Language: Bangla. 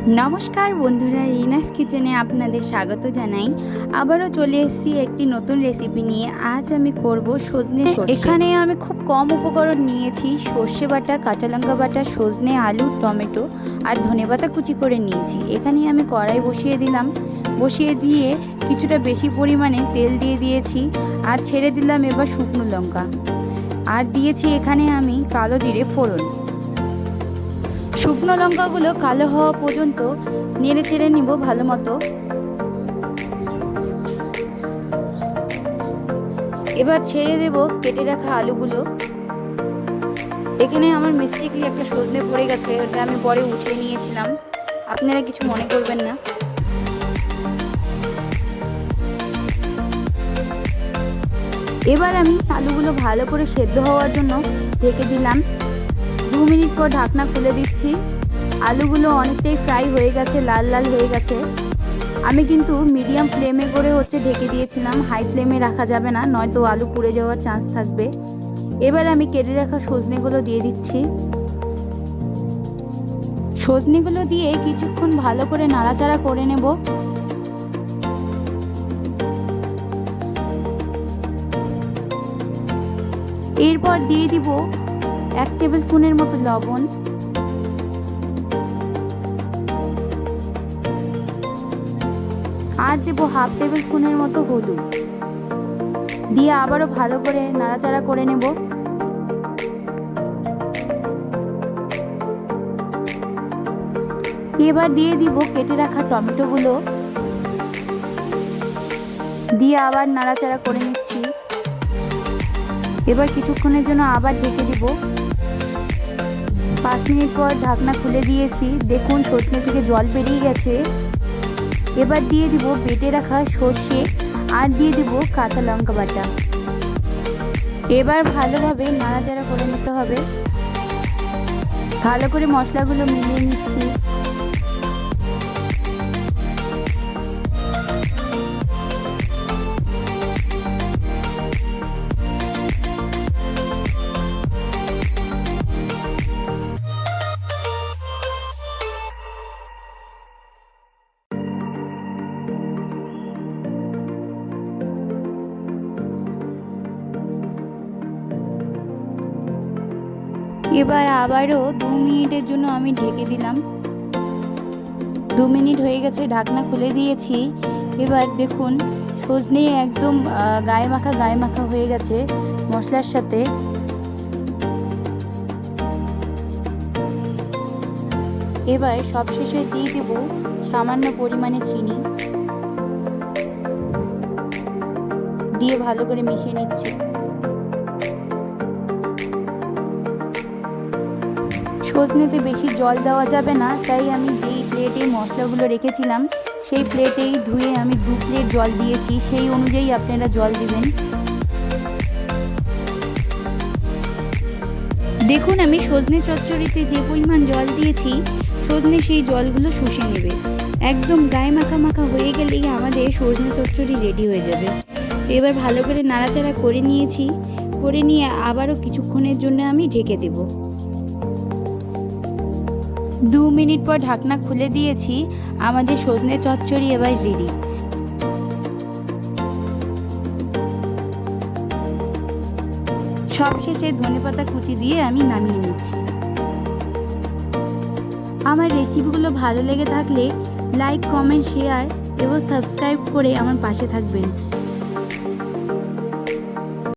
নমস্কার বন্ধুরা, রিনাস কিচেনে আপনাদের স্বাগত জানাই। আবারও চলে এসেছি একটি নতুন রেসিপি নিয়ে। আজ আমি করব সজনে সরষে। এখানে আমি খুব কম উপকরণ নিয়েছি। সর্ষে বাটা, কাঁচা লঙ্কা বাটা, সজনে, আলু, টমেটো আর ধনেপাতা কুচি করে নিয়েছি। এখানে আমি কড়াই বসিয়ে দিলাম। বসিয়ে দিয়ে কিছুটা বেশি পরিমাণে তেল দিয়ে দিয়েছি আর ছেড়ে দিলাম এবার শুকনো লঙ্কা। আর দিয়েছি এখানে আমি কালো জিরে ফোড়ন। শুকনো লঙ্কাগুলো কালো হওয়া পর্যন্ত নেড়ে চেড়ে নিব ভালো মতো। এবার ছেড়ে দেব কেটে রাখা আলুগুলো। এখানে আমার মিস্টেকলি একটা সজনে পড়ে গেছে, ওটা আমি পরে উঠিয়ে নিয়েছিলাম, আপনারা কিছু মনে করবেন না। এবার আমি আলুগুলো ভালো করে সেদ্ধ হওয়ার জন্য ঢেকে দিলাম। 2 মিনিট পর ঢাকনা খুলে দিচ্ছি। আলুগুলো অনেকটাই ফ্রাই হয়ে গেছে, লাল লাল হয়ে গেছে। আমি কিন্তু মিডিয়াম ফ্লেমে করে ঢেকে দিয়েছিলাম, হাই ফ্লেমে রাখা যাবে না, নয়তো আলু পুড়ে যাওয়ার চান্স থাকবে। এবার আমি কেটে রাখা সজনেগুলো দিয়ে দিচ্ছি। সজনেগুলো দিয়ে কিছুক্ষণ ভালো করে নাড়াচাড়া করে নেব। এরপর দিয়ে দিব 1 টেবিল স্পুনের মতো লবণ, আর দেবো 1/2 টেবিল স্পুনের মতো হলুদ দিয়ে আবারও ভালো করে নাড়াচাড়া করে নেব। এবার দিয়ে দিব কেটে রাখা টমেটোগুলো দিয়ে আবার নাড়াচাড়া করে নিচ্ছি। এবার কিছুক্ষণের জন্য আবার ঢেকে দিব। 5 মিনিট পর ঢাকনা খুলে দিয়েছি। দেখুন সজনে থেকে জল বেরিয়ে গেছে। এবার দিয়ে দিব বেটে রাখা সর্ষে আর দিয়ে দিব কাঁচা লঙ্কা বাটা। এবার ভালোভাবে নাড়াচাড়া করে নিতে হবে। ভালো করে মশলাগুলো মিলিয়ে নিচ্ছি। এবার আবারও 2 মিনিটের জন্য আমি ঢেকে দিলাম। 2 মিনিট হয়ে গেছে, ঢাকনা খুলে দিয়েছি। এবার দেখুন সজনে একদম গায়ে মাখা হয়ে গেছে মশলার সাথে। এবার সবশেষে দিয়ে দেব সামান্য পরিমাণে চিনি, দিয়ে ভালো করে মিশিয়ে নিচ্ছি। সজনেতে বেশি জল দেওয়া যাবে না, তাই আমি যেই প্লেটে মশলাগুলো রেখেছিলাম সেই প্লেটেই ধুয়ে আমি 2 প্লেট জল দিয়েছি, সেই অনুযায়ী আপনারা জল দিবেন। দেখুন আমি সজনে চচ্চড়িতে যে পরিমাণ জল দিয়েছি, সজনে সেই জলগুলো শুষে নেবে। একদম গায়ে মাখা হয়ে গেলেই আমাদের সজনে চচ্চড়ি রেডি হয়ে যাবে। এবার ভালো করে নাড়াচাড়া করে নিয়েছি। করে নিয়ে আবারও কিছুক্ষণের জন্য আমি ঢেকে দেব। 2 মিনিট পর ঢাকনা খুলে দিয়েছি। আমাদের সজনে চচ্চড়ি এবার রেডি। সবশেষে ধনেপাতা কুচি দিয়ে আমি নামিয়ে নিচ্ছি। আমার রেসিপিগুলো ভালো লেগে থাকলে লাইক, কমেন্ট, শেয়ার এবং সাবস্ক্রাইব করে আমার পাশে থাকবেন।